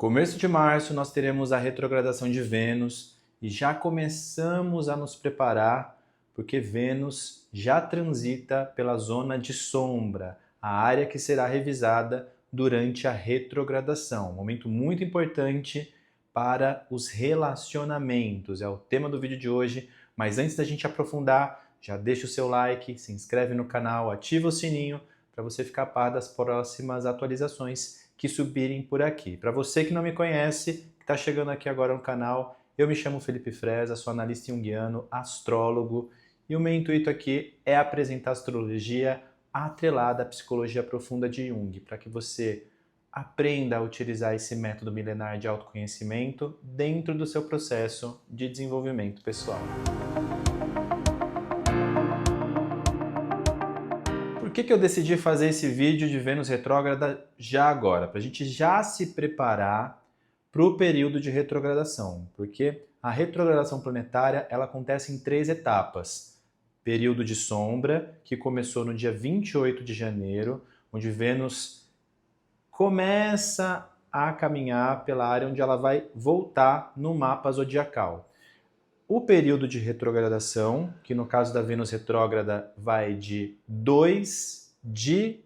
Começo de março nós teremos a retrogradação de Vênus e já começamos a nos preparar porque Vênus já transita pela zona de sombra, a área que será revisada durante a retrogradação. Um momento muito importante para os relacionamentos, é o tema do vídeo de hoje, mas antes da gente aprofundar, já deixa o seu like, se inscreve no canal, ativa o sininho para você ficar a par das próximas atualizações que subirem por aqui. Para você que não me conhece, que está chegando aqui agora no canal, eu me chamo Felipe Freza, sou analista junguiano, astrólogo, e o meu intuito aqui é apresentar a astrologia atrelada à psicologia profunda de Jung, para que você aprenda a utilizar esse método milenar de autoconhecimento dentro do seu processo de desenvolvimento pessoal. Por que eu decidi fazer esse vídeo de Vênus retrógrada já agora? Para a gente já se preparar para o período de retrogradação, porque a retrogradação planetária ela acontece em 3 etapas. Período de sombra, que começou no dia 28 de janeiro, onde Vênus começa a caminhar pela área onde ela vai voltar no mapa zodiacal. O período de retrogradação, que no caso da Vênus retrógrada vai de 2 de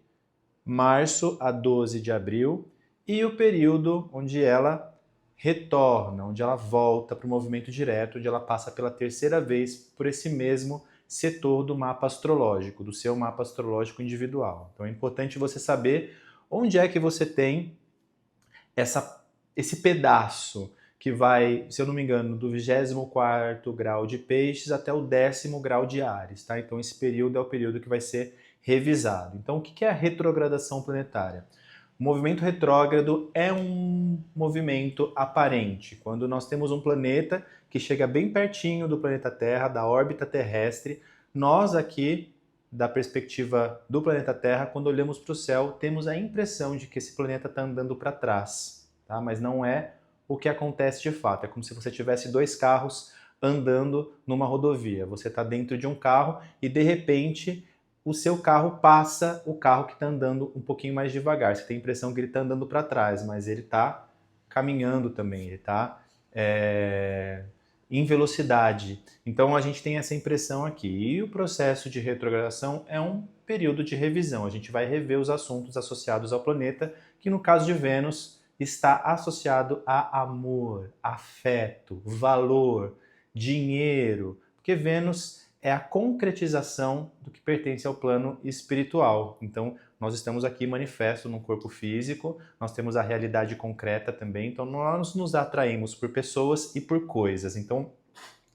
março a 12 de abril, e o período onde ela retorna, onde ela volta para o movimento direto, onde ela passa pela terceira vez por esse mesmo setor do mapa astrológico, do seu mapa astrológico individual. Então é importante você saber onde é que você tem esse pedaço que vai, se eu não me engano, do 24º grau de Peixes até o 10º grau de Áries, tá? Então esse período é o período que vai ser revisado. Então o que é a retrogradação planetária? O movimento retrógrado é um movimento aparente, quando nós temos um planeta que chega bem pertinho do planeta Terra, da órbita terrestre, nós aqui, da perspectiva do planeta Terra, quando olhamos para o céu, temos a impressão de que esse planeta está andando para trás, tá? Mas não é o que acontece de fato. É como se você tivesse 2 carros andando numa rodovia. Você está dentro de um carro e, de repente, o seu carro passa o carro que está andando um pouquinho mais devagar. Você tem a impressão que ele está andando para trás, mas ele está caminhando também, ele está em velocidade. Então a gente tem essa impressão aqui. E o processo de retrogradação é um período de revisão. A gente vai rever os assuntos associados ao planeta, que no caso de Vênus está associado a amor, afeto, valor, dinheiro, porque Vênus é a concretização do que pertence ao plano espiritual. Então, nós estamos aqui manifesto no corpo físico, nós temos a realidade concreta também, então nós nos atraímos por pessoas e por coisas. Então,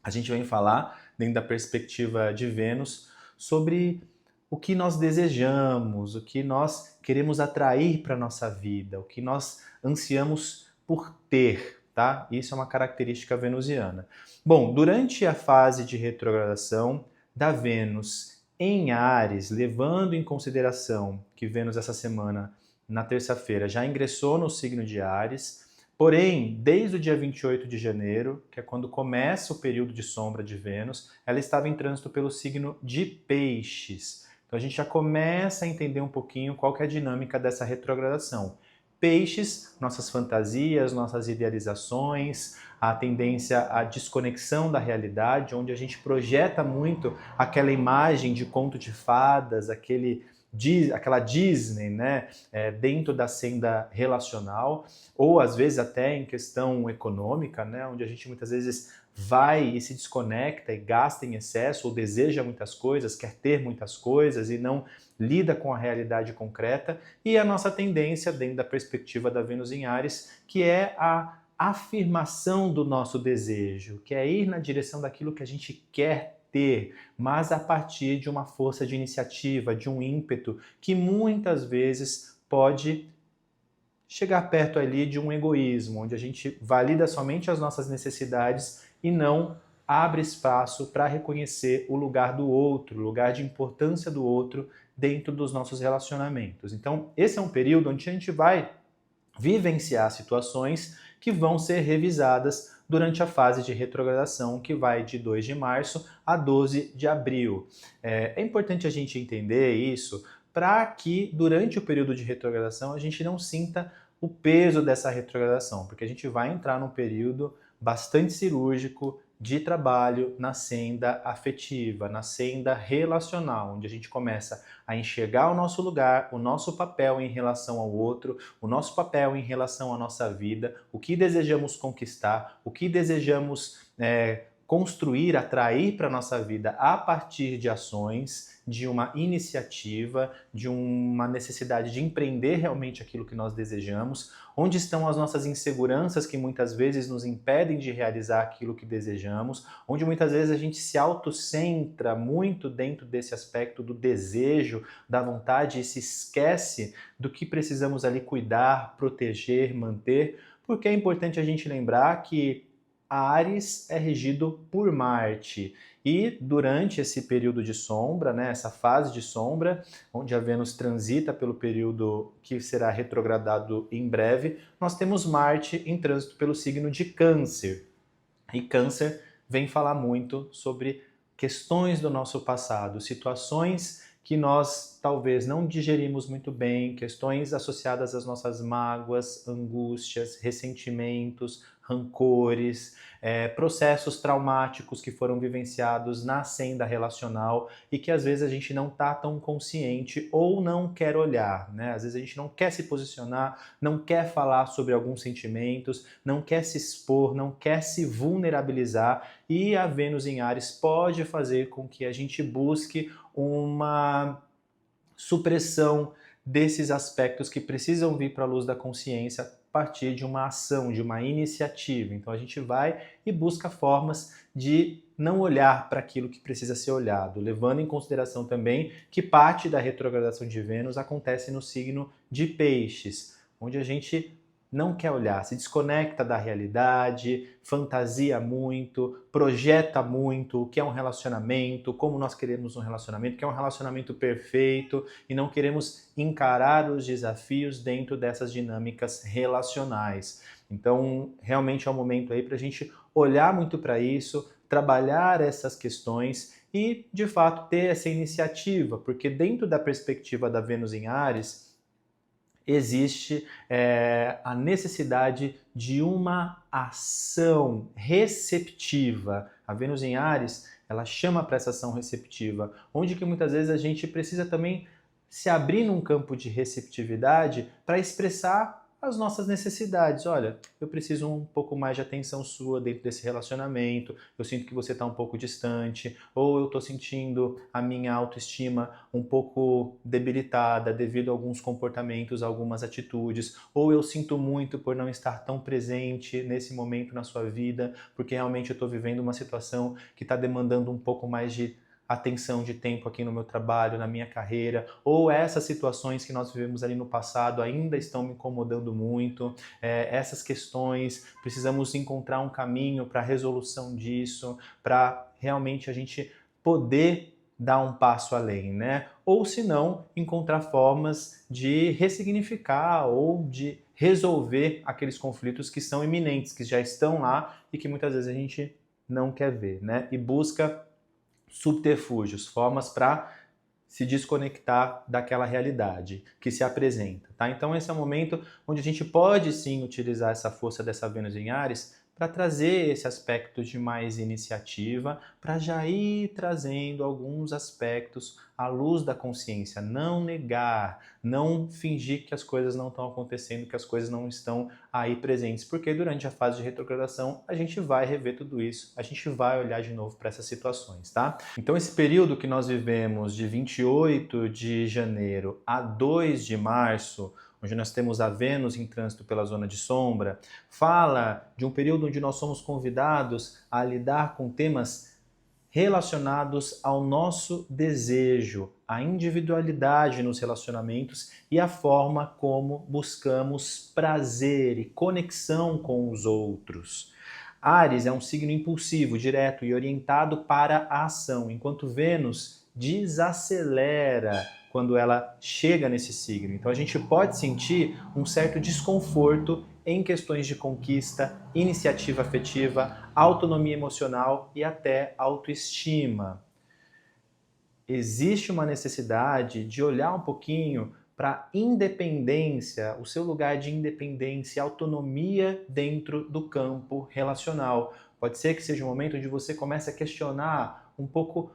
a gente vem falar, dentro da perspectiva de Vênus, sobre o que nós desejamos, o que nós queremos atrair para a nossa vida, o que nós ansiamos por ter, tá? Isso é uma característica venusiana. Bom, durante a fase de retrogradação da Vênus em Áries, levando em consideração que Vênus essa semana, na terça-feira, já ingressou no signo de Áries, porém, desde o dia 28 de janeiro, que é quando começa o período de sombra de Vênus, ela estava em trânsito pelo signo de Peixes. Então a gente já começa a entender um pouquinho qual que é a dinâmica dessa retrogradação. Peixes, nossas fantasias, nossas idealizações, a tendência à desconexão da realidade, onde a gente projeta muito aquela imagem de conto de fadas, aquela Disney, né, dentro da senda relacional, ou às vezes até em questão econômica, né, onde a gente muitas vezes vai e se desconecta e gasta em excesso ou deseja muitas coisas, quer ter muitas coisas e não lida com a realidade concreta, e a nossa tendência dentro da perspectiva da Vênus em Áries, que é a afirmação do nosso desejo, que é ir na direção daquilo que a gente quer ter, mas a partir de uma força de iniciativa, de um ímpeto que muitas vezes pode chegar perto ali de um egoísmo, onde a gente valida somente as nossas necessidades e não abre espaço para reconhecer o lugar do outro, o lugar de importância do outro dentro dos nossos relacionamentos. Então, esse é um período onde a gente vai vivenciar situações que vão ser revisadas durante a fase de retrogradação, que vai de 2 de março a 12 de abril. É importante a gente entender isso para que, durante o período de retrogradação, a gente não sinta o peso dessa retrogradação, porque a gente vai entrar num período bastante cirúrgico de trabalho na senda afetiva, na senda relacional, onde a gente começa a enxergar o nosso lugar, o nosso papel em relação ao outro, o nosso papel em relação à nossa vida, o que desejamos conquistar, o que desejamos construir, atrair para a nossa vida a partir de ações, de uma iniciativa, de uma necessidade de empreender realmente aquilo que nós desejamos, onde estão as nossas inseguranças que muitas vezes nos impedem de realizar aquilo que desejamos, onde muitas vezes a gente se autocentra muito dentro desse aspecto do desejo, da vontade e se esquece do que precisamos ali cuidar, proteger, manter, porque é importante a gente lembrar que Áries é regido por Marte e durante esse período de sombra, né, essa fase de sombra, onde a Vênus transita pelo período que será retrogradado em breve, nós temos Marte em trânsito pelo signo de Câncer. E Câncer vem falar muito sobre questões do nosso passado, situações que nós talvez não digerimos muito bem, questões associadas às nossas mágoas, angústias, ressentimentos, rancores, processos traumáticos que foram vivenciados na senda relacional e que às vezes a gente não está tão consciente ou não quer olhar, né? Às vezes a gente não quer se posicionar, não quer falar sobre alguns sentimentos, não quer se expor, não quer se vulnerabilizar e a Vênus em Áries pode fazer com que a gente busque uma supressão desses aspectos que precisam vir para a luz da consciência a partir de uma ação, de uma iniciativa. Então a gente vai e busca formas de não olhar para aquilo que precisa ser olhado, levando em consideração também que parte da retrogradação de Vênus acontece no signo de Peixes, onde a gente não quer olhar, se desconecta da realidade, fantasia muito, projeta muito o que é um relacionamento, como nós queremos um relacionamento, que é um relacionamento perfeito e não queremos encarar os desafios dentro dessas dinâmicas relacionais. Então, realmente é um momento aí para a gente olhar muito para isso, trabalhar essas questões e, de fato, ter essa iniciativa, porque dentro da perspectiva da Vênus em Áries, existe a necessidade de uma ação receptiva. A Vênus em Áries, ela chama para essa ação receptiva, onde que muitas vezes a gente precisa também se abrir num campo de receptividade para expressar as nossas necessidades. Olha, eu preciso um pouco mais de atenção sua dentro desse relacionamento, eu sinto que você está um pouco distante, ou eu estou sentindo a minha autoestima um pouco debilitada devido a alguns comportamentos, algumas atitudes, ou eu sinto muito por não estar tão presente nesse momento na sua vida, porque realmente eu estou vivendo uma situação que está demandando um pouco mais de atenção de tempo aqui no meu trabalho, na minha carreira, ou essas situações que nós vivemos ali no passado ainda estão me incomodando muito, essas questões, precisamos encontrar um caminho para a resolução disso, para realmente a gente poder dar um passo além, né? Ou se não, encontrar formas de ressignificar ou de resolver aqueles conflitos que são iminentes, que já estão lá e que muitas vezes a gente não quer ver, né? E busca subterfúgios, formas para se desconectar daquela realidade que se apresenta, tá? Então esse é o momento onde a gente pode sim utilizar essa força dessa Vênus em Áries para trazer esse aspecto de mais iniciativa, para já ir trazendo alguns aspectos à luz da consciência, não negar, não fingir que as coisas não estão acontecendo, que as coisas não estão aí presentes, porque durante a fase de retrogradação a gente vai rever tudo isso, a gente vai olhar de novo para essas situações, tá? Então esse período que nós vivemos de 28 de janeiro a 2 de março, onde nós temos a Vênus em trânsito pela zona de sombra, fala de um período onde nós somos convidados a lidar com temas relacionados ao nosso desejo, à individualidade nos relacionamentos e a forma como buscamos prazer e conexão com os outros. Áries é um signo impulsivo, direto e orientado para a ação, enquanto Vênus desacelera quando ela chega nesse signo. Então a gente pode sentir um certo desconforto em questões de conquista, iniciativa afetiva, autonomia emocional e até autoestima. Existe uma necessidade de olhar um pouquinho para independência, o seu lugar de independência, autonomia dentro do campo relacional. Pode ser que seja um momento onde você comece a questionar um pouco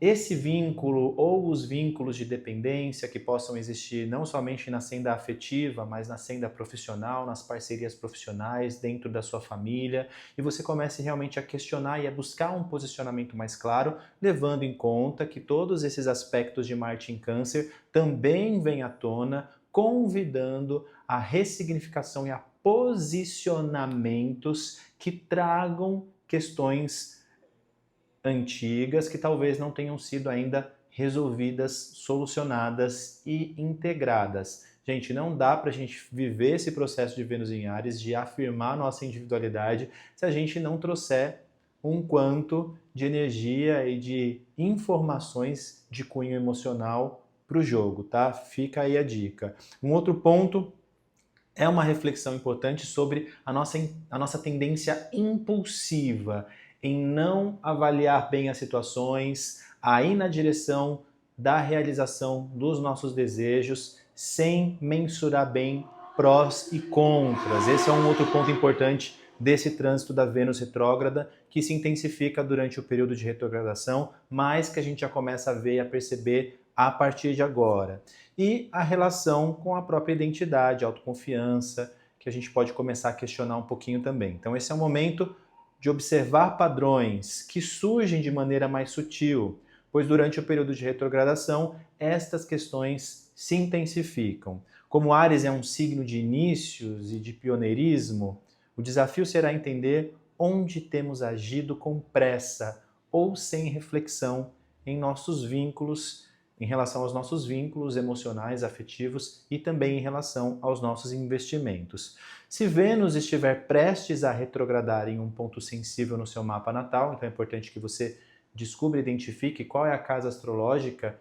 esse vínculo ou os vínculos de dependência que possam existir não somente na senda afetiva, mas na senda profissional, nas parcerias profissionais, dentro da sua família, e você comece realmente a questionar e a buscar um posicionamento mais claro, levando em conta que todos esses aspectos de Marte em Câncer também vêm à tona, convidando a ressignificação e a posicionamentos que tragam questões antigas que talvez não tenham sido ainda resolvidas, solucionadas e integradas. Gente, não dá para a gente viver esse processo de Vênus em Áries, de afirmar nossa individualidade, se a gente não trouxer um quanto de energia e de informações de cunho emocional para o jogo, tá? Fica aí a dica. Um outro ponto é uma reflexão importante sobre a nossa tendência impulsiva em não avaliar bem as situações, a ir na direção da realização dos nossos desejos, sem mensurar bem prós e contras. Esse é um outro ponto importante desse trânsito da Vênus retrógrada, que se intensifica durante o período de retrogradação, mas que a gente já começa a ver e a perceber a partir de agora. E a relação com a própria identidade, autoconfiança, que a gente pode começar a questionar um pouquinho também. Então esse é o momento de observar padrões que surgem de maneira mais sutil, pois durante o período de retrogradação, estas questões se intensificam. Como Áries é um signo de inícios e de pioneirismo, o desafio será entender onde temos agido com pressa ou sem reflexão em nossos vínculos, em relação aos nossos vínculos emocionais, afetivos e também em relação aos nossos investimentos. Se Vênus estiver prestes a retrogradar em um ponto sensível no seu mapa natal, então é importante que você descubra e identifique qual é a casa astrológica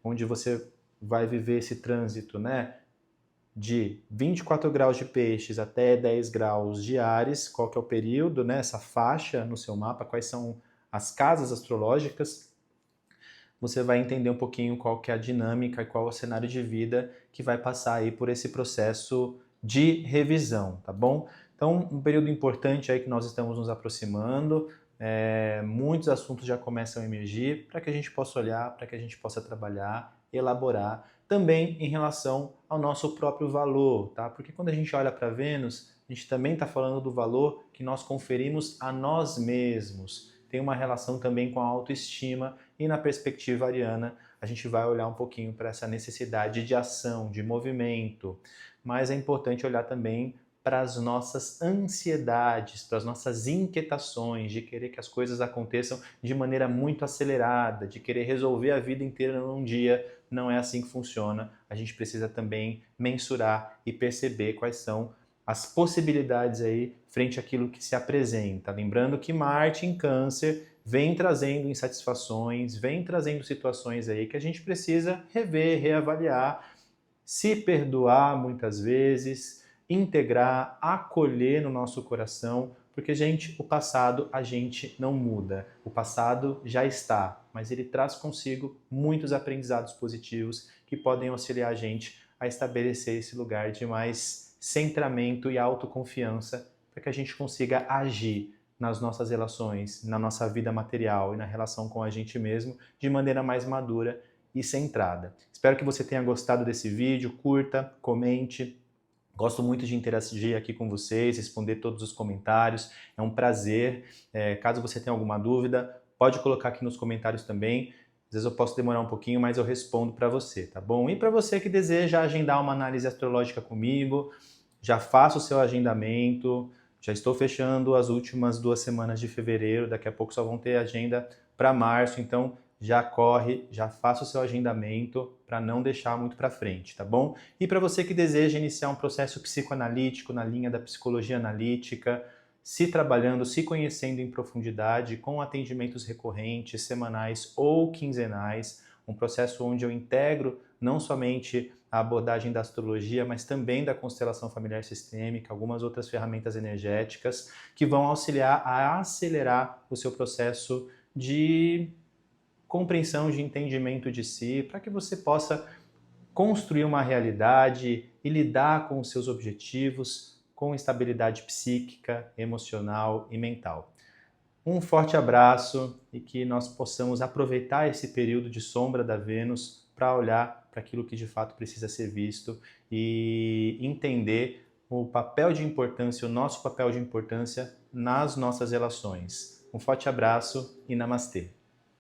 onde você vai viver esse trânsito, né? De 24 graus de peixes até 10 graus de Áries, qual que é o período, né? Essa faixa no seu mapa, quais são as casas astrológicas, você vai entender um pouquinho qual que é a dinâmica e qual é o cenário de vida que vai passar aí por esse processo de revisão, tá bom? Então, um período importante aí que nós estamos nos aproximando, muitos assuntos já começam a emergir para que a gente possa olhar, para que a gente possa trabalhar, elaborar, também em relação ao nosso próprio valor, tá? Porque quando a gente olha para Vênus, a gente também está falando do valor que nós conferimos a nós mesmos. Tem uma relação também com a autoestima e na perspectiva ariana a gente vai olhar um pouquinho para essa necessidade de ação, de movimento, mas é importante olhar também para as nossas ansiedades, para as nossas inquietações, de querer que as coisas aconteçam de maneira muito acelerada, de querer resolver a vida inteira num dia. Não é assim que funciona. A gente precisa também mensurar e perceber quais são as possibilidades aí frente àquilo que se apresenta. Lembrando que Marte em Câncer vem trazendo insatisfações, vem trazendo situações aí que a gente precisa rever, reavaliar, se perdoar muitas vezes, integrar, acolher no nosso coração, porque, gente, o passado a gente não muda. O passado já está, mas ele traz consigo muitos aprendizados positivos que podem auxiliar a gente a estabelecer esse lugar de mais centramento e autoconfiança para que a gente consiga agir nas nossas relações, na nossa vida material e na relação com a gente mesmo de maneira mais madura e centrada. Espero que você tenha gostado desse vídeo, curta, comente. Gosto muito de interagir aqui com vocês, responder todos os comentários, é um prazer. Caso você tenha alguma dúvida, pode colocar aqui nos comentários também. Às vezes eu posso demorar um pouquinho, mas eu respondo para você, tá bom? E para você que deseja agendar uma análise astrológica comigo, já faça o seu agendamento. Já estou fechando as últimas 2 semanas de fevereiro, daqui a pouco só vão ter agenda para março, então já corre, já faça o seu agendamento para não deixar muito para frente, tá bom? E para você que deseja iniciar um processo psicoanalítico na linha da psicologia analítica, se trabalhando, se conhecendo em profundidade, com atendimentos recorrentes, semanais ou quinzenais, um processo onde eu integro não somente a abordagem da astrologia, mas também da constelação familiar sistêmica, algumas outras ferramentas energéticas que vão auxiliar a acelerar o seu processo de compreensão, de entendimento de si, para que você possa construir uma realidade e lidar com os seus objetivos com estabilidade psíquica, emocional e mental. Um forte abraço e que nós possamos aproveitar esse período de sombra da Vênus para olhar para aquilo que de fato precisa ser visto e entender o papel de importância, o nosso papel de importância nas nossas relações. Um forte abraço e namastê!